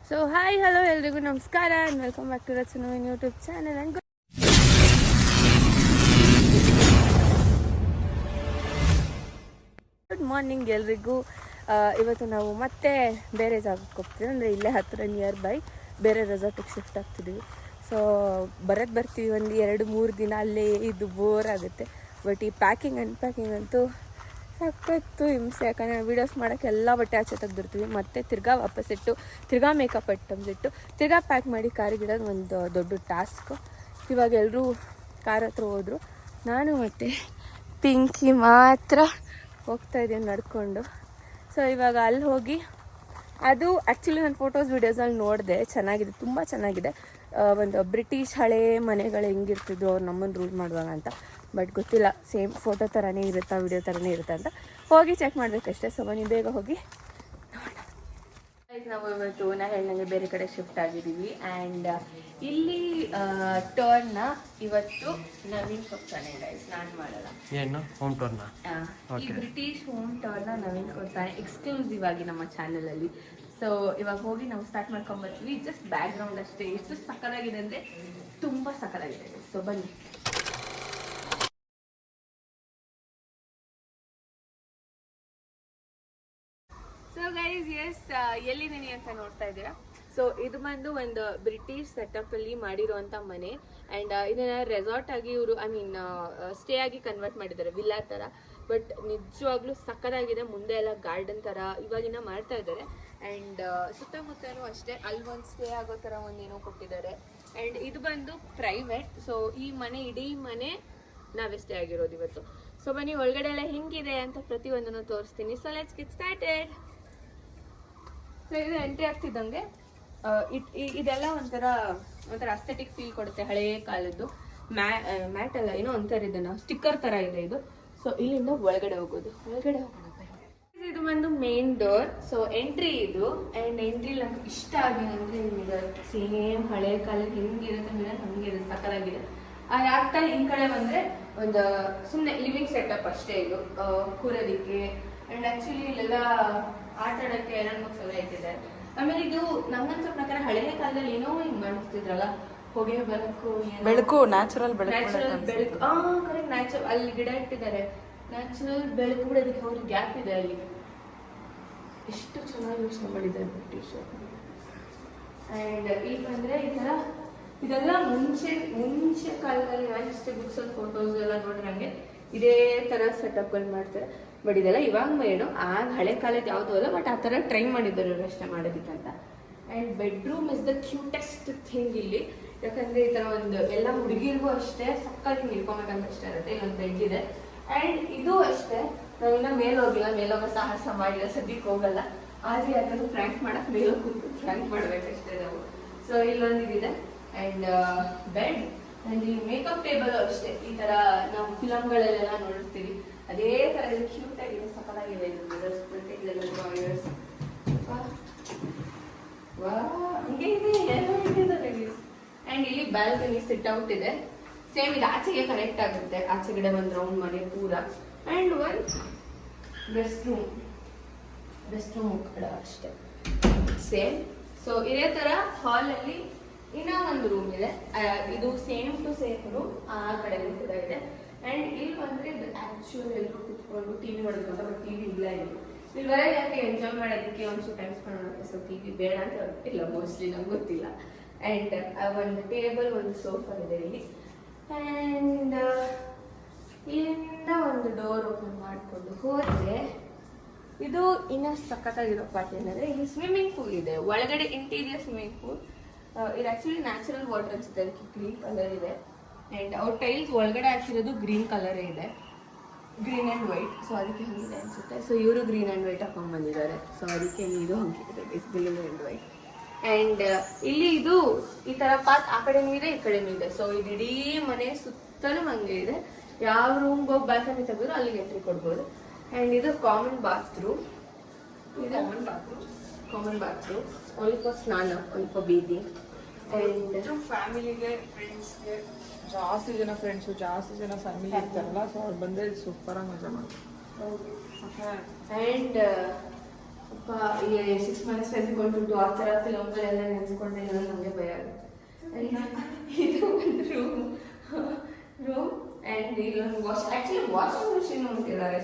So hi hello ಎಲ್ರಿಗೂ ನಮಸ್ಕಾರ and welcome back to ರಚನವಿನ್ YouTube channel and good morning ಎಲ್ರಿಗೂ. ಇವತ್ತು ನಾವು ಮತ್ತೆ ಬೇರೆ ಜಾಗಕ್ಕೆ ಹೋಗ್ತೀವಿ, ಅಂದರೆ ಇಲ್ಲೇ ಹತ್ತಿರ ನಿಯರ್ ಬೈ ಬೇರೆ ರೆಸಾರ್ಟಿಗೆ ಶಿಫ್ಟ್ ಆಗ್ತಿದ್ದೀವಿ. ಸೊ ಬರ್ತೀವಿ ಒಂದು 2-3 ದಿನ ಅಲ್ಲೇ ಇದು ಬೋರ್ ಆಗುತ್ತೆ. ಬಟ್ ಈ ಪ್ಯಾಕಿಂಗ್ ಅನ್ಪ್ಯಾಕಿಂಗ್ ಅಂತೂ ಸಾಕತ್ತು ಹಿಂಸೆ. ಯಾಕಂದರೆ ವೀಡಿಯೋಸ್ ಮಾಡೋಕ್ಕೆ ಎಲ್ಲ ಬಟ್ಟೆ ಆಚೆ ತೆಗೆದಿರ್ತೀವಿ, ಮತ್ತು ತಿರ್ಗಾ ವಾಪಸ್ಸಿಟ್ಟು ತಿರ್ಗಾ ಮೇಕಪ್ ಐಟಮ್ಸ್ ಇಟ್ಟು ತಿರ್ಗಾ ಪ್ಯಾಕ್ ಮಾಡಿ ಕಾರಿಗಿಡೋದು ಒಂದು ದೊಡ್ಡ ಟಾಸ್ಕು. ಇವಾಗ ಎಲ್ಲರೂ ಕಾರ್ ಹತ್ರ ಹೋದರು, ನಾನು ಮತ್ತು ಪಿಂಕಿ ಮಾತ್ರ ಹೋಗ್ತಾಯಿದ್ದೀನಿ ನಡ್ಕೊಂಡು. ಸೊ ಇವಾಗ ಅಲ್ಲಿ ಹೋಗಿ, ಅದು ಆ್ಯಕ್ಚುಲಿ ನಾನು ಫೋಟೋಸ್ ವೀಡಿಯೋಸಲ್ಲಿ ನೋಡಿದೆ, ಚೆನ್ನಾಗಿದೆ, ತುಂಬ ಚೆನ್ನಾಗಿದೆ. ಒಂದು ಬ್ರಿಟಿಷ್ ಹಳೇ ಮನೆಗಳು ಹೆಂಗಿರ್ತಿದ್ರು ಅವ್ರು ನಮ್ಮನ್ನು ರೂಲ್ ಮಾಡುವಾಗ ಅಂತ. ಬಟ್ ಗೊತ್ತಿಲ್ಲ, ಸೇಮ್ ಫೋಟೋ ಥರನೇ ಇರುತ್ತಾ ವಿಡಿಯೋ ಥರನೇ ಇರುತ್ತೆ ಅಂತ ಹೋಗಿ ಚೆಕ್ ಮಾಡಬೇಕಷ್ಟೇ. ಸೊ ಬನ್ನಿ ಬೇಗ ಹೋಗಿ ನೋಡೋಣ. ನಾವು ಇವತ್ತು ನಾ ಹೇಳಿದಂಗೆ ಬೇರೆ ಕಡೆ ಶಿಫ್ಟ್ ಆಗಿದ್ದೀವಿ. ಆ್ಯಂಡ್ ಇಲ್ಲಿ ಟರ್ನ್ನ ಇವತ್ತು ನವೀನ್ ಕೊಡ್ತಾನೆ ಗೈಸ್, ನಾನು ಮಾಡಲ್ಲ. ಏನು ಹೋಮ್ ಟರ್ನ? ಈ ಬ್ರಿಟಿಷ್ ಹೋಮ್ ಟರ್ನ ನವೀನ್ ಕೊಡ್ತಾನೆ ಎಕ್ಸ್ಕ್ಲೂಸಿವ್ ಆಗಿ ನಮ್ಮ ಚಾನಲಲ್ಲಿ. ಸೊ ಇವಾಗ ಹೋಗಿ ನಾವು ಸ್ಟಾರ್ಟ್ ಮಾಡ್ಕೊಂಬರ್ತೀವಿ. ಜಸ್ಟ್ ಬ್ಯಾಕ್ ಗ್ರೌಂಡ್ ಅಷ್ಟೇ, ಎಷ್ಟು ಸಕ್ಕತ್ತಾಗಿದೆ ಅಂದರೆ ತುಂಬ ಸಕ್ಕತ್ತಾಗಿದೆ. ಸೊ ಬನ್ನಿ. ಸೊ ಗೈಸ್ ಎಸ್, ಎಲ್ಲಿದ್ದೀನಿ ಅಂತ ನೋಡ್ತಾ ಇದ್ದೀರಾ. ಸೊ ಇದು ಬಂದು ಒಂದು ಬ್ರಿಟಿಷ್ ಸೆಟಪ್ಪಲ್ಲಿ ಮಾಡಿರುವಂಥ ಮನೆ. ಆ್ಯಂಡ್ ಇದನ್ನು ರೆಸಾರ್ಟ್ ಆಗಿ ಇವರು ಸ್ಟೇ ಆಗಿ ಕನ್ವರ್ಟ್ ಮಾಡಿದ್ದಾರೆ, ವಿಲ್ಲಾ ಥರ. ಬಟ್ ನಿಜವಾಗ್ಲೂ ಸಕ್ಕತ್ತಾಗಿದೆ. ಮುಂದೆ ಎಲ್ಲ ಗಾರ್ಡನ್ ಥರ ಇವಾಗಿನ ಮಾಡ್ತಾ ಇದ್ದಾರೆ. ಆ್ಯಂಡ್ ಸುತ್ತಮುತ್ತಲೂ ಅಷ್ಟೇ, ಅಲ್ಲಿ ಒಂದು ಸ್ಟೇ ಆಗೋ ಥರ ಒಂದೇನೋ ಕೊಟ್ಟಿದ್ದಾರೆ. ಆ್ಯಂಡ್ ಇದು ಬಂದು ಪ್ರೈವೇಟ್. ಸೊ ಈ ಮನೆ, ಇಡೀ ಮನೆ ನಾವೇ ಸ್ಟೇ ಆಗಿರೋದು ಇವತ್ತು. ಸೊ ಬನ್ನಿ ಒಳಗಡೆ ಎಲ್ಲ ಹೆಂಗಿದೆ ಅಂತ ಪ್ರತಿಯೊಂದನ್ನು ತೋರಿಸ್ತೀನಿ. So let's get started. So ಇದು ಎಂಟ್ರಿ ಆಗ್ತಿದ್ದಂಗೆ ಇದೆಲ್ಲ ಒಂಥರ ಅಸ್ಥೆಟಿಕ್ ಫೀಲ್ ಕೊಡುತ್ತೆ, ಹಳೇ ಕಾಲದ್ದು. ಮ್ಯಾಟ್ ಅಲ್ಲ, ಏನೋ ಒಂಥರ ಇದನ್ನ ಸ್ಟಿಕ್ಕರ್ ಥರ ಇದೆ ಇದು. ಸೊ ಇಲ್ಲಿಂದ ಒಳಗಡೆ ಹೋಗೋದು, ಒಳಗಡೆ ಹೋಗೋಣ. ಇದು ಬಂದು ಮೇನ್ ಡೋರ್. ಸೊ ಎಂಟ್ರಿ ಇದು. ಆ್ಯಂಡ್ ಎಂಟ್ರಿ ನಂಗೆ ಇಷ್ಟ ಆಗಿದೆ ಅಂದರೆ ಮಿರರ್ ಸೇಮ್ ಹಳೆ ಕಾಲಕ್ಕೆ ಹೆಂಗಿರುತ್ತೆ ಮಿರರ್ ಹಂಗಿರುತ್ತೆ, ಸಕ್ಕತ್ತಾಗಿದೆ. ಆಗ್ತಾ ಈ ಕಡೆ ಬಂದರೆ ಒಂದು ಸುಮ್ಮನೆ ಲಿವಿಂಗ್ ಸೆಟಪ್ ಅಷ್ಟೇ ಇದು, ಕೂರೋದಿಕ್ಕೆ. ಆ್ಯಂಡ್ ಆ್ಯಕ್ಚುಲಿ ಇಲ್ಲೆಲ್ಲ ಆಟ ಆಡೋಕ್ಕೆ ಐರನ್ ಬಾಕ್ಸ್ ಎಲ್ಲ ಇಟ್ಟಿದ್ದಾರೆ. ಆಮೇಲೆ ಇದು ನಂಗನ್ಸೋ ಪ್ರಕಾರ ಹಳೆಯ ಕಾಲದಲ್ಲಿ ಏನೋ ಹಿಂಗೆ ಮಾಡ್ತಿದ್ರಲ್ಲ, ಹೊಗೆ ಬೆಳಕು, ನ್ಯಾಚುರಲ್ ಬೆಳಕು. Correct, natural. ಅಲ್ಲಿ ಗಿಡ ಇಟ್ಟಿದ್ದಾರೆ, ನ್ಯಾಚುರಲ್ ಬೆಳಕು ಬಿಡೋದಕ್ಕೆ ಅವ್ರಿಗೆ ಗ್ಯಾಪ್ ಇದೆ ಅಲ್ಲಿ. ಎಷ್ಟು ಚೆನ್ನಾಗಿ ಯೋಚನೆ ಮಾಡಿದ್ದಾರೆ ಬ್ರಿಟಿಷ್. ಆ್ಯಂಡ್ ಈಗ ಬಂದರೆ ಈ ಥರ ಇದೆಲ್ಲ ಮುಂಚೆ ಕಾಲದಲ್ಲಿ ನಾನು ಇಷ್ಟೇ ಬುಕ್ಸಲ್ಲಿ ಫೋಟೋಸ್ ಎಲ್ಲ ನೋಡ್ರಂಗೆ ಇದೇ ಥರ ಸೆಟಪ್ಗಳು ಮಾಡ್ತಾರೆ. ಬಟ್ ಇದೆಲ್ಲ ಇವಾಗ ಏನು, ಆಗ ಹಳೆ ಕಾಲದ ಯಾವುದೂ ಅಲ್ಲ. ಬಟ್ ಆ ಥರ ಟ್ರೈ ಮಾಡಿದ್ದಾರೆ ಇವರು ಅಷ್ಟೇ ಮಾಡೋದಕ್ಕಂತ. And bedroom is the cutest thing ಇಲ್ಲಿ. ಯಾಕಂದರೆ ಈ ಥರ ಒಂದು ಎಲ್ಲ ಹುಡುಗಿರಿಗೂ ಅಷ್ಟೇ ಸಕ್ಕತ್ತಾಗಿ ನಿಲ್ಕೊಬೇಕಂತ ಇಷ್ಟ ಇರುತ್ತೆ. ಇಲ್ಲೊಂದು ಬೆಡ್ ಇದೆ. ಆ್ಯಂಡ್ ಇದು ಅಷ್ಟೇ, ನಾವಿನ್ನ ಮೇಲೋಗಿಲ್ಲ, ಮೇಲೋಗೋ ಸಾಹಸ ಮಾಡಿಲ್ಲ, ಸದ್ಯಕ್ಕೆ ಹೋಗಲ್ಲ. ಆದರೆ ಯಾಕಂದ್ರೆ ಫ್ರ್ಯಾಂಕ್ ಮಾಡೋಕ್ಕೆ ಮೇಲೋಗಿ ಕೂತು ಫ್ರ್ಯಾಂಕ್ ಮಾಡಬೇಕಷ್ಟೇ ನಾವು. ಸೊ ಇಲ್ಲೊಂದು ಇದಿದೆ. And bed. ಆ್ಯಂಡ್ ಈ ಮೇಕಪ್ ಟೇಬಲ್ ಅಷ್ಟೇ, ಈ ಥರ ನಾವು ಫಿಲಮ್ಗಳಲ್ಲೆಲ್ಲ ನೋಡಿರ್ತೀವಿ ಅದೇ ಥರ ಇದು ಕ್ಯೂಟ್ ಆಗಿದೆ, ಸಕ್ಕತ್ತಾಗಿದೆ. ಇದು ಮಿರರ್ಸ್, ಇದೆಲ್ಲ ಡ್ರಾಯರ್ಸ್, ಹಂಗೆ ಇದೆ, ಎಲ್ಲ ಇಟ್ಟಿದ್ದಾರೆ. ಆ್ಯಂಡ್ ಇಲ್ಲಿ ಬ್ಯಾಲ್ಕನಿ ಸಿಟ್ ಔಟ್ ಇದೆ. ಸೇಮ್ ಇದು ಆಚೆಗೆ ಕನೆಕ್ಟ್ ಆಗುತ್ತೆ, ಆಚೆಗಡೆ ಒಂದು ರೌಂಡ್ ಮನೆ ಪೂರ. ಆ್ಯಂಡ್ ಒಂದು ರೆಸ್ಟ್ ರೂಮ್ ಕೂಡ ಅಷ್ಟೇ ಸೇಮ್. ಸೊ ಇದೇ ಥರ ಹಾಲಲ್ಲಿ ಇನ್ನೂ ಒಂದು ರೂಮ್ ಇದೆ. ಇದು ಸೇಮ್ ಟು ಸೇಮ್ ರೂಮ್ ಆ ಕಡೆಗೂ ಕೂಡ ಇದೆ. ಆ್ಯಂಡ್ ಇಲ್ಲಿ ಬಂದರೆ ಇದು ಆ್ಯಕ್ಚುಲ್ ಎಲ್ಲರೂ ಕುತ್ಕೊಂಡು ಟಿ ವಿ ನೋಡೋದು. ಬಟ್ ಟಿ ವಿ ಇಲ್ಲ ಇಲ್ಲಿ ಬರೋ ಯಾಕೆ ಎಂಜಾಯ್ ಮಾಡೋದಕ್ಕೆ, ಒಂಚೂರು ಟೈಮ್ ಸ್ಪೆಂಡ್ ಮಾಡೋಕ್ಕೆ. ಸೊ ಟಿ ವಿ ಬೇಡ ಅಂತ ಗೊತ್ತಿಲ್ಲ, ಮೋಸ್ಟ್ಲಿ ನಂಗೆ ಗೊತ್ತಿಲ್ಲ. ಆ್ಯಂಡ್ ಒಂದು ಟೇಬಲ್, ಒಂದು ಸೋಫಾ ಇದೆ ಇಲ್ಲಿ. ಆ್ಯಂಡ್ ಇಲ್ಲಿಂದ ಒಂದು ಡೋರ್ ಓಪನ್ ಮಾಡಿಕೊಂಡು ಹೋದರೆ ಇದು ಇನ್ನೂ ಸಖತ್ತಾಗಿರೋ ಪಾರ್ಟ್ ಏನಂದರೆ ಇಲ್ಲಿ ಸ್ವಿಮ್ಮಿಂಗ್ ಪೂಲ್ ಇದೆ. ಒಳಗಡೆ ಇಂಟೀರಿಯರ್ ಸ್ವಿಮ್ಮಿಂಗ್ ಪೂಲ್. ಇದು ಆ್ಯಕ್ಚುಲಿ ನ್ಯಾಚುರಲ್ ವಾಟರ್ ಅನ್ಸುತ್ತೆ, ಅದಕ್ಕೆ ಗ್ರೀನ್ ಕಲರ್ ಇದೆ. ಆ್ಯಂಡ್ ಅವ್ರ ಟೈಲ್ಸ್ ಒಳಗಡೆ ಹಾಕಿರೋದು ಗ್ರೀನ್ ಕಲರೇ ಇದೆ, ಗ್ರೀನ್ ಆ್ಯಂಡ್ ವೈಟ್. ಸೊ ಅದಕ್ಕೆ ಹಂಗಿದೆ ಅನಿಸುತ್ತೆ. ಸೊ ಇವರು ಗ್ರೀನ್ ಆ್ಯಂಡ್ ವೈಟ್ ಹಾಕೊಂಡು ಬಂದಿದ್ದಾರೆ. ಸೊ ಅದಕ್ಕೆ ಇದು ಹಂಗಿದೆ, is green and white. And ಇಲ್ಲಿ ಇದು ಈ ಥರ ಪಾತ್ ಆ ಕಡೆನೂ ಇದೆ, ಈ ಕಡೆನೂ ಇದೆ. ಸೊ ಇದು ಇಡೀ ಮನೆ ಸುತ್ತಲೂ ಹಂಗೆ ಇದೆ. ಯಾವ ರೂಮ್ಗೆ ಹೋಗಿ ಬಾಲ್ಕನಿ ತೆಗೆದ್ರು ಅಲ್ಲಿಗೆ ಎಂಟ್ರಿ ಕೊಡ್ಬೋದು. ಆ್ಯಂಡ್ ಇದು ಕಾಮನ್ ಬಾತ್ರೂಮ್. ಇದು ಕಾಮನ್ ಬಾತ್ರೂಮ್ ಓನ್ಲಿ ಫಾರ್ ಸ್ನಾನ, ಓನ್ಲಿ ಫಾರ್ ಬೇದಿಂಗ್. ಆ್ಯಂಡ್ ಫ್ಯಾಮಿಲಿಗೆ, ಫ್ರೆಂಡ್ಸ್ಗೆ, ಜಾಸ್ತಿ ಜನ ಫ್ರೆಂಡ್ಸು, ಜಾಸ್ತಿ ಜನ ಫ್ಯಾಮಿಲಿ ಇರ್ತಾರಲ್ಲ, ಸೊ ಅವ್ರು ಬಂದರೆ ಸೂಪರಾಗಿ ಮಜಾ ಮಾಡ್ತಾರೆ. ಆ್ಯಂಡ್ 6 months ಟು ಆ ಥರ ಫಿಲಮ್ಗಳೆಲ್ಲ ನೆನೆಸ್ಕೊಂಡ್ರೆ ನಮಗೆ ಭಯ ಆಗುತ್ತೆ. ಇದು ಒಂದು ರೂಮ್ ಆ್ಯಂಡ್ ಇಲ್ಲೊಂದು ವಾಷಿಂಗ್ ಮಿಷಿನ್ ಇಟ್ಟಿದ್ದಾರೆ.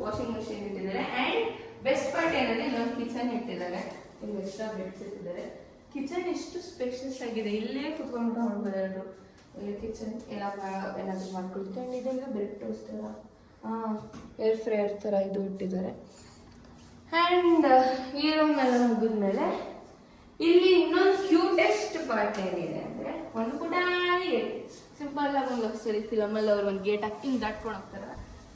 ವಾಷಿಂಗ್ ಮಿಷಿನ್ ಇಟ್ಟಿದ್ದಾರೆ ಆ್ಯಂಡ್ ಬೆಸ್ಟ್ ಪಾರ್ಟ್ ಏನಂದ್ರೆ ಇಲ್ಲೊಂದು ಕಿಚನ್ ಇಟ್ಟಿದ್ದಾರೆ. ಇಲ್ಲಿ ಎಕ್ಸ್ಟ್ರಾ ಬೆಡ್ಸ್ ಇಟ್ಟಿದ್ದಾರೆ. ಕಿಚನ್ ಎಷ್ಟು ಸ್ಪೇಷಿಯಸ್ ಆಗಿದೆ, ಇಲ್ಲೇ ಕುತ್ಕೊಂಡು ಮಾಡ್ಬೋದು. ಇಲ್ಲಿ ಕಿಚನ್ ಏನಾದರೂ ಮಾಡ್ಕೊಳ್ತಾರೆ. ಇದೆಲ್ಲ ಬ್ರೆಡ್ ಟೋಸ್ಟರ್, ಏರ್ ಫ್ರೈಯರ್ ಥರ ಇದು ಇಟ್ಟಿದ್ದಾರೆ. ಆ್ಯಂಡ್ ಈ ರೂಮ್ ಎಲ್ಲ ಮುಗಿದ್ಮೇಲೆ ಇಲ್ಲಿ ಇನ್ನೊಂದು ಕ್ಯೂಟೆಸ್ಟ್ ಪಾರ್ಟ್ ಏನಿದೆ ಅಂದರೆ ಒಂದು ಪುಟಾಣಿ ಗೇಟ್. ಸಿಂಪಲ್ ಆಗಿ ಒಂದು ಸರಿ ಫಿಲಮಲ್ಲಿ ಅವ್ರು ಒಂದು ಗೇಟ್ ಹಾಕಿ ದಾಟ್ಕೊಂಡು ಹೋಗ್ತಾರೆ.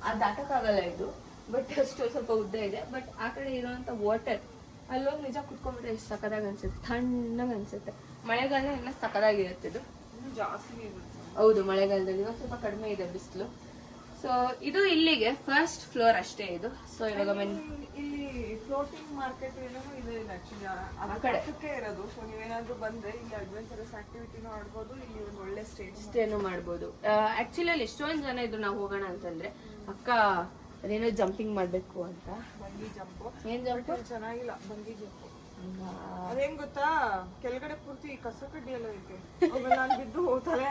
ಅದು ದಾಟಕ್ಕಾಗಲ್ಲ ಇದು, ಬಟ್ ಅಷ್ಟು ಸ್ವಲ್ಪ ಉದ್ದ ಇದೆ. ಬಟ್ ಆ ಕಡೆ ಇರೋವಂಥ ವಾಟರ್ ಅಲ್ಲೋಗಿ ನಿಜ ಕುತ್ಕೊಂಡ್ಬಿಟ್ರೆ ಎಷ್ಟು ಸಕ್ಕದಾಗಿ ಅನ್ಸುತ್ತೆ, ತಣ್ಣಗೆ ಅನ್ಸುತ್ತೆ. ಮಳೆಗಾಲ ಎಲ್ಲ ಸಕ್ಕದಾಗಿರುತ್ತೆ ಇದು. ಜಾಸ್ತಿ ಹೌದು, ಮಳೆಗಾಲದಲ್ಲಿ ಇವಾಗ ಸ್ವಲ್ಪ ಕಡಿಮೆ ಇದೆ ಬಿಸಿಲು. ಸೊ ಇದು ಇಲ್ಲಿಗೆ ಫಸ್ಟ್ ಫ್ಲೋರ್ ಅಷ್ಟೇ ಇದು. ಸೊ ಇವಾಗ ಇಲ್ಲಿ ಫ್ಲೋಟಿಂಗ್ ಮಾರ್ಕೆಟ್ ಏನೋ ಇದೆ ಆಕ್ಚುಲಿ ಆ ಕಡೆ ಇರೋದು. ಸೊ ನೀವೇನಾದ್ರೂ ಬಂದ್ರೆ ಇಲ್ಲಿ ಅಡ್ವೆಂಚರಸ್ ಆಕ್ಟಿವಿಟಿನೂ ಆಡ್ಬೋದು. ಇಲ್ಲಿ ಒಂದು ಒಳ್ಳೆ ಸ್ಟೇನು ಮಾಡ್ಬೋದು. ಆಕ್ಚುಲಿ ಅಲ್ಲಿ ಎಷ್ಟೊಂದು ಜನ ಇದ್ರು ನಾವು ಹೋಗೋಣ ಅಂತಂದ್ರೆ ಅಕ್ಕ ಅದೇನೋ ಜಂಪಿಂಗ್ ಮಾಡ್ಬೇಕು ಅಂತ. ಬಂಗಿ ಜಂಪು ಏನ್ ಜಂಪ್ ಚೆನ್ನಾಗಿಲ್ಲ. ಬಂಗಿ ಜಂಪು ಅದೇನ್ ಗೊತ್ತಾ, ಕೆಳಗಡೆ ಪೂರ್ತಿ ಕಸ ಕಡ್ಡಿ ಎಲ್ಲ ಐತೆ. ನಾನು ಬಿದ್ದು ತಲೆ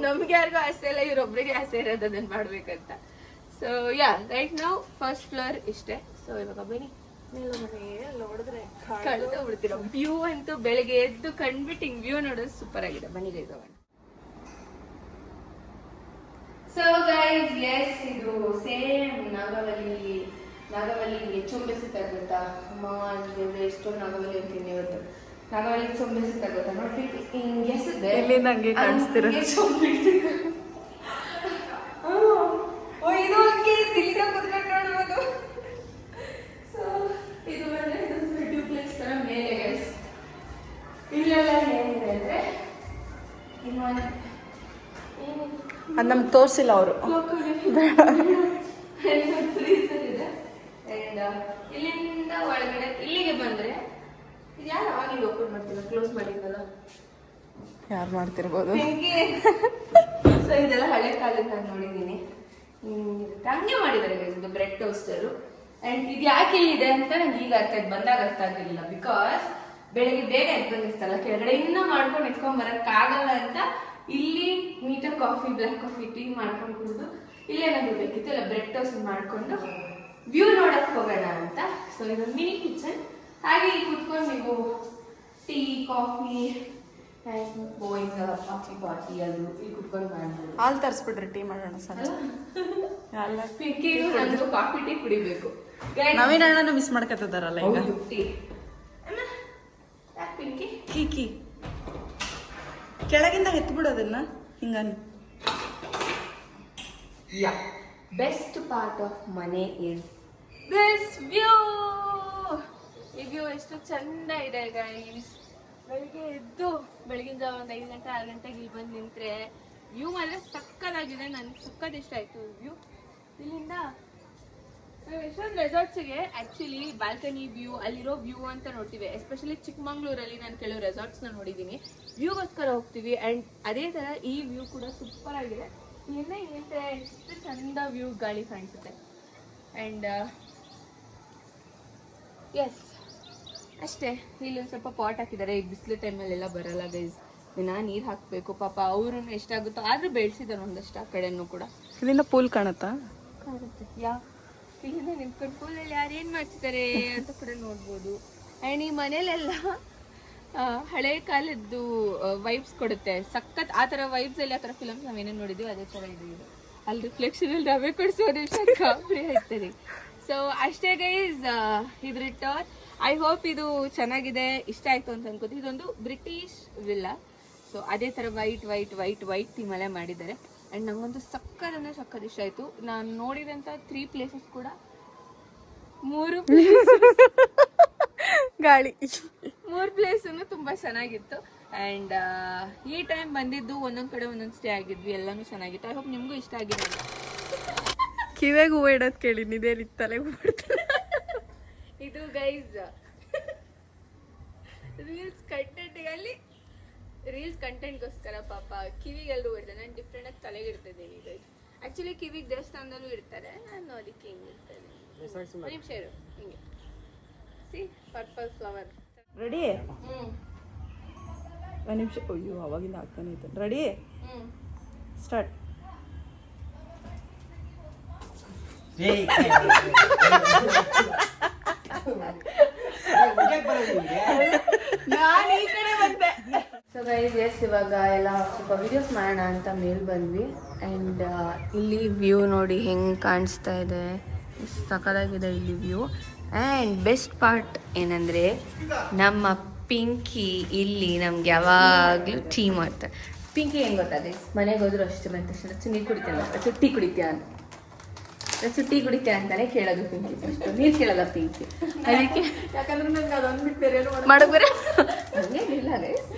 ನಮ್ಗೆ ಯಾರಿಗೂ ಆಸೆ ಇಲ್ಲ, ಇವ್ರೊಬ್ರಿಗೆ ಆಸೆ ಇರೋದು ಅದನ್ನ ಮಾಡ್ಬೇಕಂತ. ಸೊ ಯಾ ರೈಟ್ ನಾವು ಫಸ್ಟ್ ಫ್ಲೋರ್ ಇಷ್ಟೇ. ಸೊ ಇವಾಗ ಬನ್ನಿ ನೋಡಿದ್ರೆ ಕಳೆದು ಬಿಡ್ತೀರ. ವ್ಯೂ ಅಂತೂ ಬೆಳಿಗ್ಗೆ ಎದ್ದು ಕಂಡ್ಬಿಟ್ಟು ಹಿಂಗ್ ವ್ಯೂ ನೋಡೋದು ಸೂಪರ್ ಆಗಿದೆ. ಬನ್ನಿ ಹೋಗೋಣ. ಸೊ ಗೈಸ್ ಎಸ್, ಇದು ಸೇಮ್ ನಾಗವಲ್ಲಿ ಹಿಂಗೆ ಚುಂಬಿಸುತ್ತೆ ಗೊತ್ತಾ. ಅಮ್ಮ ಅಂದ್ರೆ ಎಷ್ಟೊಂದು ನಾಗವಲ್ಲಿ ಅಂತೀನಿ ಇವತ್ತು. ನಾಗವಲ್ಲಿ ಚುಂಬಿಸುತ್ತೆ ಗೊತ್ತಾ, ನೋಡ್ಬೇಕು ಹಿಂಗೆ ಎಸದೆ ನಂಗೆ ಕಾಣಿಸ್ತಿರ. ಇದು ಹಂಗೆ ದಿಲ್ಲಿಗೆ ಕುತ್ಕೊಂಡು ನೋಡ್ಬೋದು. ಸೊ ಇದು ಬಂದ್ರೆ ಇದೊಂದು ಡ್ಯೂಪ್ಲೆಕ್ಸ್ ತರ ಮೇಲೆ ಗೈಸ್. ಇಲ್ಲೆಲ್ಲ ಏನಿದೆ ಅಂದ್ರೆ ಇನ್ನೊಂದು ಅದು ನಮ್ಗೆ ತೋರಿಸಿಲ್ಲ ಅವರು. ಫ್ರೀಸರ್ ಇದೆ. ಆ್ಯಂಡ್ ಇಲ್ಲಿಂದ ಒಳಗಡೆ ಇಲ್ಲಿಗೆ ಬಂದರೆ ಇದು ಯಾರು ಅವಾಗಿಂದ ಓಪನ್ ಮಾಡ್ತಿಲ್ಲ, ಕ್ಲೋಸ್ ಮಾಡಿದ್ವಲ್ಲ, ಯಾರು ಮಾಡ್ತಿರ್ಬೋದು. ಸೊ ಇದೆಲ್ಲ ಹಳೆ ಕಾಲದ ನಾನು ನೋಡಿದ್ದೀನಿ. ಹಂಗೆ ಮಾಡಿದ್ದಾರೆ ಇದು ಬ್ರೆಡ್ ಟೋಸ್ಟರು. ಆ್ಯಂಡ್ ಇದು ಯಾಕೆ ಇಲ್ಲಿದೆ ಅಂತ ನಂಗೆ ಈಗ ಬಂದಾಗ ಅರ್ಥ ಆಗಿರಲಿಲ್ಲ. ಬಿಕಾಸ್ ಬೆಳಗ್ಗೆ ಬೇಗ ಎದ್ದು ಬಂದಿರ್ತಾರಲ್ಲ, ಕೆಳಗಡೆ ಇನ್ನೂ ಮಾಡ್ಕೊಂಡು ಎತ್ಕೊಂಡ್ ಬರೋಕ್ಕಾಗಲ್ಲ ಅಂತ ಇಲ್ಲಿ ನೀಟಾಗಿ ಕಾಫಿ, ಬ್ಲ್ಯಾಕ್ ಕಾಫಿ, ಟೀ ಮಾಡ್ಕೊಂಡು ಕುಡಿದು ಇಲ್ಲೇನಾದ್ರು ಬೇಕಿತ್ತು ಇಲ್ಲ ಬ್ರೆಡ್ ಟೋಸ್ಟ್ ಮಾಡ್ಕೊಂಡು ವ್ಯೂ ನೋಡಕ್ ಹೋಗೋಣ ಅಂತ. ಸೊ ಇದೊಂದು ಮಿನಿ ಕಿಚನ್. ಹಾಗೆ ಇಲ್ಲಿ ಕುತ್ಕೊಂಡು ನೀವು tea, coffee, boys coffee party ಅದು ಇಲ್ಲಿ ಕುತ್ಕೊಂಡು ಮಾಡ್ಬೋದು. ಹಾಲು ತರಿಸ್ಬಿಟ್ರಿ ಟೀ ಮಾಡೋಣ ಸರ್. ಪಿಂಕಿಗೂ ನನಗೂ ಕಾಫಿ ಟೀ ಕುಡಿಬೇಕು. ನವೀನ್ ಅಣ್ಣನ ಮಿಸ್ ಮಾಡ್ಕೊತಿದಾರಲ್ಲ ಈಗ. ಟೀ ಯಾಕೆ ಪಿಂಕಿ ಕೀಕಿ ಕೆಳಗಿಂದ ಎತ್ಬಿಡೋದನ್ನ ಹಿಂಗ. ಯಾ ಬೆಸ್ಟ್ ಪಾರ್ಟ್ ಆಫ್ ಮನೆ ಇಸ್ ದಿಸ್ ವ್ಯೂ. ಈ ವ್ಯೂ ಎಷ್ಟು ಚಂದ ಇದೆ ಗೈಸ್. ಬೆಳಿಗ್ಗೆ ಎದ್ದು ಬೆಳಗಿನ ಜಾವ ಒಂದು 5 ಗಂಟೆ 6 ಗಂಟೆಗೆ ಇಲ್ಲಿ ಬಂದು ನಿಂತ್ರೆ ವ್ಯೂ ಮಾತ್ರ ಸಕ್ಕದಾಗಿದೆ. ನನಗೆ ಸಕ್ಕತ್ ಇಷ್ಟ ಆಯ್ತು ವ್ಯೂ. ಇಲ್ಲಿಂದ ಎಷ್ಟೊಂದು ರೆಸಾರ್ಟ್ಸ್ಗೆ ಆಕ್ಚುಲಿ ಬಾಲ್ಕನಿ ವ್ಯೂ, ಅಲ್ಲಿರೋ ವ್ಯೂ ಅಂತ ನೋಡ್ತೀವಿ. ಎಸ್ಪೆಷಲಿ ಚಿಕ್ಕಮಂಗ್ಳೂರಲ್ಲಿ ನಾನು ಕೆಲವು ರೆಸಾರ್ಟ್ಸ್ನ ನೋಡಿದ್ದೀನಿ, ವ್ಯೂಗೋಸ್ಕರ ಹೋಗ್ತೀವಿ. ಆ್ಯಂಡ್ ಅದೇ ಥರ ಈ ವ್ಯೂ ಕೂಡ ಸೂಪರ್ ಆಗಿದೆ. ಇಲ್ಲಿಂದ ಇಲ್ಲಿಂದ ಎಷ್ಟು ಚಂದ ವ್ಯೂ ಗಾಳಿ ಕಾಣಿಸುತ್ತೆ. ಆ್ಯಂಡ್ ಎಸ್ ಅಷ್ಟೇ. ಇಲ್ಲೊಂದು ಸ್ವಲ್ಪ ಪಾಟ್ ಹಾಕಿದ್ದಾರೆ. ಈ ಬಿಸಿಲು ಟೈಮಲ್ಲೆಲ್ಲ ಬರಲ್ಲ ಗೈಸ್, ದಿನ ನೀರು ಹಾಕಬೇಕು. ಪಾಪ ಅವ್ರೂ ಎಷ್ಟಾಗುತ್ತೋ ಆದರೂ ಬೆಳೆಸಿದ್ದಾರೆ ಒಂದಷ್ಟು ಆ ಕಡೆನೂ ಕೂಡ. ಇಲ್ಲಿಂದ ಪೂಲ್ ಕಾಣುತ್ತಾ? ಕಾಣುತ್ತೆ. ಇಲ್ಲಿಂದ ನಿಂತ್ಕೊಂಡು ಪೂಲಲ್ಲಿ ಯಾರು ಏನು ಮಾಡ್ತಿದ್ದಾರೆ ಅಂತ ಕೂಡ ನೋಡ್ಬೋದು. ಆ್ಯಂಡ್ ಈ ಮನೇಲೆಲ್ಲ ಹಳೆ ಕಾಲದ್ದು ವೈಬ್ಸ್ ಕೊಡುತ್ತೆ ಸಖತ್. ಆ ಥರ ವೈಬ್ಸಲ್ಲಿ ಆ ಥರ ಫಿಲಮ್ಸ್ ನಾವೇನೇನು ನೋಡಿದ್ದೀವಿ ಅದೇ ಥರ ಇದು. ಅಲ್ಲಿ ರಿಫ್ಲೆಕ್ಷನಲ್ಲಿ ರವೆ ಕೊಡಿಸೋದು ಕಾಮಿಡಿ ಆಯ್ತದೆ. ಸೊ ಅಷ್ಟೇ ಗೈಸ್, ಇದು ರಿಟರ್ನ್. ಐ ಹೋಪ್ ಇದು ಚೆನ್ನಾಗಿದೆ, ಇಷ್ಟ ಆಯಿತು ಅಂತ ಅನ್ಕೋತೀವಿ. ಇದೊಂದು ಬ್ರಿಟಿಷ್ ವಿಲ್ಲಾ. ಸೊ ಅದೇ ಥರ ವೈಟ್ ವೈಟ್ ವೈಟ್ ವೈಟ್ ಥೀಮಲ್ಲೇ ಮಾಡಿದ್ದಾರೆ. ಆ್ಯಂಡ್ ನಂಗೊಂದು ಸಕ್ಕತ್ ಅಂದರೆ ಸಕ್ಕತ್ ಇಷ್ಟ ಆಯಿತು. ನಾನು ನೋಡಿದಂಥ 3 ಪ್ಲೇಸಸ್ ಕೂಡ 3 ಗಾಳಿ 3 ಪ್ಲೇಸನ್ನು ತುಂಬ ಚೆನ್ನಾಗಿತ್ತು. ಆ್ಯಂಡ್ ಈ ಟೈಮ್ ಬಂದಿದ್ದು ಒಂದೊಂದು ಕಡೆ ಒಂದೊಂದು ಸ್ಟೇ ಆಗಿದ್ವಿ, ಎಲ್ಲನೂ ಚೆನ್ನಾಗಿತ್ತು. ಐ ಹೋಪ್ ನಿಮಗೂ ಇಷ್ಟ ಆಗಿದೆ ಅಂತ. ಕಿವೆಗೆ ಹೂವು ಇಡೋದು ಕೇಳಿ ನಿದೇ ತಲೆಗೆ ಬಿಡ್ತಾರೆ. ಇದು ಗೈಸ್ ರೀಲ್ಸ್ ಕಂಟೆಂಟ್ಗೋಸ್ಕರ ಪಾಪ ಕಿವಿಗೆಲ್ಲರೂ ಇಡ್ತೇನೆ. ನಾನು ಡಿಫ್ರೆಂಟಾಗಿ ತಲೆಗೆ ಇಡ್ತಿದ್ದೀನಿ ಗೈಸ್. ಆಕ್ಚುಲಿ ಕಿವಿಗೆ ದೇವಸ್ಥಾನದಲ್ಲೂ ಇಡ್ತಾರೆ, ನಾನು ಅದಕ್ಕೆ ಹಿಂಗೆ ಇಡ್ತೇನೆ. ಒಂದು ನಿಮಿಷ ಇರು, ಹಿಂಗೆ ಸಿ ಪರ್ಪಲ್ ಫ್ಲವರ್. ರೆಡಿ? ಒಂದು ನಿಮಿಷ. ಅಯ್ಯೋ ಅವಾಗಿಂದ ಆಗ್ತಾನೆ ಇತ್ತು. ರೆಡಿ? ಸ್ಟಾರ್ಟ್. ನಾನು ಈ ಕಡೆ ಬಂದೆ. ಸೊ ಗೈಸ್ ಎಸ್, ಇವಾಗ ಎಲ್ಲ ಸ್ವಲ್ಪ ವಿಡಿಯೋಸ್ ಮಾಡೋಣ ಅಂತ ಮೇಲೆ ಬಂದ್ವಿ. ಆ್ಯಂಡ್ ಇಲ್ಲಿ ವ್ಯೂ ನೋಡಿ ಹೆಂಗೆ ಕಾಣಿಸ್ತಾ ಇದೆ, ಸಖತ್ತಾಗಿದೆ ಇಲ್ಲಿ ವ್ಯೂ. ಆ್ಯಂಡ್ ಬೆಸ್ಟ್ ಪಾರ್ಟ್ ಏನಂದರೆ ನಮ್ಮ ಪಿಂಕಿ ಇಲ್ಲಿ ನಮ್ಗೆ ಯಾವಾಗಲೂ ಟೀ ಮಾಡ್ತಾರೆ. ಪಿಂಕಿ ಹೆಂಗೆ ಗೊತ್ತಾ ಗೈಸ್, ಮನೆಗೆ ಹೋದ್ರು ಅಷ್ಟೇ ಬಂದ ರಚ್ಚು ನೀರು ಕುಡಿತೀಯಲ್ಲ, ರಚ್ಚು ಟೀ ಕುಡಿತೀಯ ಅಂತ, ರಚ್ಚು ಟೀ ಕುಡಿತೀಯ ಅಂತಾನೆ ಕೇಳೋದು ಪಿಂಕಿ. ಫಸ್ಟ್ ನೀರು ಕೇಳಲ್ಲ ಪಿಂಕಿ, ಅದಕ್ಕೆ ಯಾಕಂದ್ರೆ ನಂಗೆ ಅದೊಂದು ಬಿಟ್ಟು ಬೇರೆ ಏನು ಮಾಡೋಕೆ ಬರ ಹಂಗೇನಿಲ್ಲ ಗೈಸ್,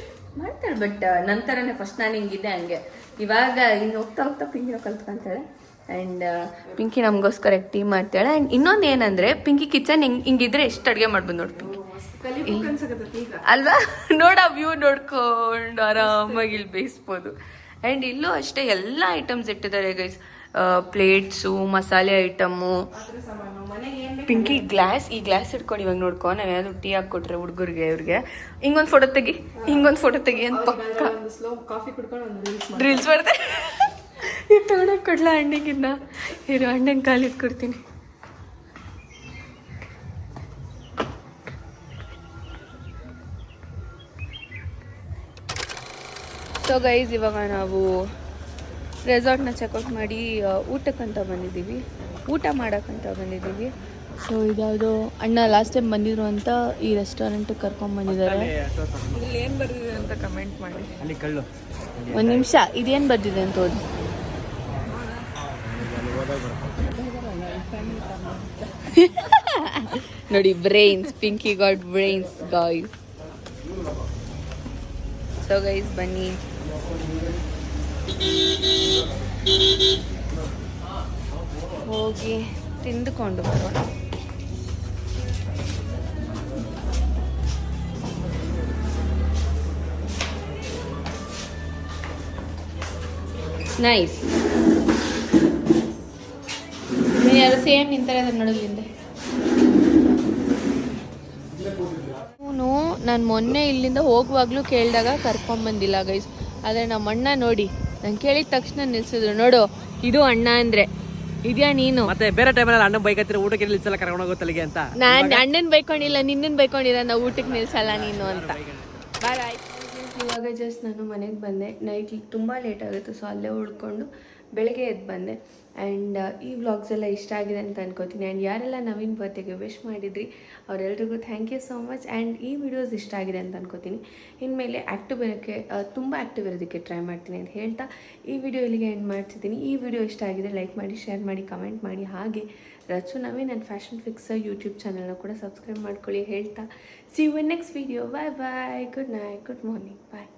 ಮಾಡ್ತಾಳೆ. ಬಟ್ ನಂತರನೇ ಫಸ್ಟ್ ನಾನು ಹಿಂಗಿದ್ದೆ ಹಂಗೆ. ಇವಾಗ ಇನ್ನು ಹೋಗ್ತಾ ಹೋಗ್ತಾ ಪಿಂಕಿನ ಕಲ್ತ್ಕೊಂತಾಳೆ. ಆ್ಯಂಡ್ ಪಿಂಕಿ ನಮಗೋಸ್ಕರ ಟೀ ಮಾಡ್ತಾಳೆ. ಆ್ಯಂಡ್ ಇನ್ನೊಂದು ಏನಂದರೆ ಪಿಂಕಿ ಕಿಚನ್ ಹಿಂಗಿದ್ರೆ ಎಷ್ಟು ಅಡುಗೆ ಮಾಡ್ಬೋದು ನೋಡಿ ಪಿಂಕಿ ಅಲ್ವಾ. ನೋಡ ವ್ಯೂ ನೋಡ್ಕೊಂಡು ಆರಾಮಾಗಿ ಇಲ್ಲಿ ಬೇಯಿಸ್ಬೋದು. ಆ್ಯಂಡ್ ಇಲ್ಲೂ ಅಷ್ಟೇ ಎಲ್ಲ ಐಟಮ್ಸ್ ಇಟ್ಟಿದ್ದಾರೆ ಗೈಸ್, ಪ್ಲೇಟ್ಸು, ಮಸಾಲೆ ಐಟಮು. ಪಿಂಕಿ ಈ ಗ್ಲಾಸ್ ಇಟ್ಕೊಂಡು ಇವಾಗ ನೋಡ್ಕೊ, ನಾವು ಯಾವ್ದು ಟೀ ಹಾಕ್ಕೊಟ್ರೆ ಹುಡುಗರಿಗೆ ಇವ್ರಿಗೆ ಹಿಂಗೊಂದು ಫೋಟೋ ತೆಗಿ, ಹಿಂಗೊಂದು ಫೋಟೋ ತೆಗಿ ಅಂತ ಪಕ್ಕ ಕಾಫಿ ಕುಡ್ಕೊಂಡು ರೀಲ್ಸ್ ಮಾಡ್ತಾರೆ. ಇದು ತಗೊಳಕ್ ಕೊಡ್ಲಾ ಅಣ್ಣಗಿನ್ನ, ಇರು ಅಣ್ಣಂಗೆ ಕಾಲಿಗೆ ಕೊಡ್ತೀನಿ. ಸೊ ಗೈಸ್ ಇವಾಗ ನಾವು ರೆಸಾರ್ಟ್ನ ಚೆಕ್ಔಟ್ ಮಾಡಿ ಊಟಕ್ಕಂತ ಬಂದಿದ್ದೀವಿ, ಊಟ ಮಾಡೋಕ್ಕಂತ ಬಂದಿದ್ದೀವಿ. ಸೊ ಇದ್ಯಾವುದೋ ಅಣ್ಣ ಲಾಸ್ಟ್ ಟೈಮ್ ಬಂದಿದ್ರು ಅಂತ ಈ ರೆಸ್ಟೋರೆಂಟಿಗೆ ಕರ್ಕೊಂಡ್ಬಂದಿದ್ದಾರೆ. ಇಲ್ಲಿ ಏನು ಬರ್ದಿದೆ ಅಂತ ಕಮೆಂಟ್ ಮಾಡಿ. ಅಲ್ಲಿ ಕಳ್ಳು ಒಂದು ನಿಮಿಷ, ಇದೇನು ಬರ್ದಿದೆ ಅಂತ ಓದಿ ನೋಡಿ. Brains, Pinky got brains guys. So guys ಬನ್ನಿ, ಹೋಗಿ ತಿಂದುಕೊಂಡು ಬರೋಣ. ನೈಸ್. ನೀನು ಯಾರು ಸೇಮ್ ನಿಂತಾರೆ ಅದನ್ನ ನಡುವಿಂದ. ಅವನು ನಾನು ಮೊನ್ನೆ ಇಲ್ಲಿಂದ ಹೋಗುವಾಗಲೂ ಕೇಳಿದಾಗ ಕರ್ಕೊಂಬಂದಿಲ್ಲ ಗೈಸ್. ಆದರೆ ನಮ್ಮ ಅಣ್ಣ ನೋಡಿ, ನಾನು ಕೇಳಿದ ತಕ್ಷಣ ನಿಲ್ಸಿದ್ರು. ನೋಡು, ಇದು ಅಣ್ಣ ಅಂದರೆ ಇದೆಯಾ ನೀನು? ಮತ್ತೆ ಬೇರೆ ಟೈಮಲ್ಲಿ ಅಣ್ಣ ಬೈಕ್ ಹತ್ತಿರ ಊಟಕ್ಕೆ ನಿಲ್ಸಲ್ಲ, ಕರ್ಕೊಂಡು ಹೋಗೋ ತಲೆಗೆ ಅಂತ. ನಾನು ಅಣ್ಣನ ಬೈಕೊಂಡಿಲ್ಲ, ನಿನ್ನನ್ನು ಬೈಕೊಂಡಿಲ್ಲ, ನಾವು ಊಟಕ್ಕೆ ನಿಲ್ಸಲ್ಲ ನೀನು ಅಂತ. ಬಾಯ್. ಇವಾಗ ಜಸ್ಟ್ ನಾನು ಮನೆಗೆ ಬಂದೆ. ನೈಟ್ ತುಂಬ ಲೇಟ್ ಆಗುತ್ತೆ, ಸೊ ಅಲ್ಲೇ ಉಳ್ಕೊಂಡು ಬೆಳಗ್ಗೆ ಎದ್ದು ಬಂದೆ. ಆ್ಯಂಡ್ ಈ ವ್ಲಾಗ್ಸ್ ಎಲ್ಲ ಇಷ್ಟ ಆಗಿದೆ ಅಂತ ಅನ್ಕೋತೀನಿ. ಆ್ಯಂಡ್ ಯಾರೆಲ್ಲ ನವೀನ್ ಬರ್ತ್ಡೇಗೆ ವಿಶ್ ಮಾಡಿದ್ರಿ ಅವರೆಲ್ರಿಗೂ thank you so much. And ಈ ವಿಡಿಯೋಸ್ ಇಷ್ಟ ಆಗಿದೆ ಅಂತ ಅನ್ಕೋತೀನಿ. ಇನ್ಮೇಲೆ ಆ್ಯಕ್ಟಿವ್ ಇರೋಕ್ಕೆ ತುಂಬ ಆ್ಯಕ್ಟಿವ್ ಇರೋದಕ್ಕೆ ಟ್ರೈ ಮಾಡ್ತೀನಿ ಅಂತ ಹೇಳ್ತಾ ಈ ವಿಡಿಯೋ ಇಲ್ಲಿಗೆ ಎಂಡ್ ಮಾಡ್ತಿದ್ದೀನಿ. ಈ ವಿಡಿಯೋ ಇಷ್ಟ ಆಗಿದೆ ಲೈಕ್ ಮಾಡಿ, ಶೇರ್ ಮಾಡಿ, ಕಮೆಂಟ್ ಮಾಡಿ. ಹಾಗೆ Rachu Naveen and fashion fixer YouTube ಚಾನಲ್ನ ಕೂಡ ಸಬ್ಸ್ಕ್ರೈಬ್ ಮಾಡ್ಕೊಳ್ಳಿ ಹೇಳ್ತಾ see you in next video. Bye bye, good night, good morning, bye.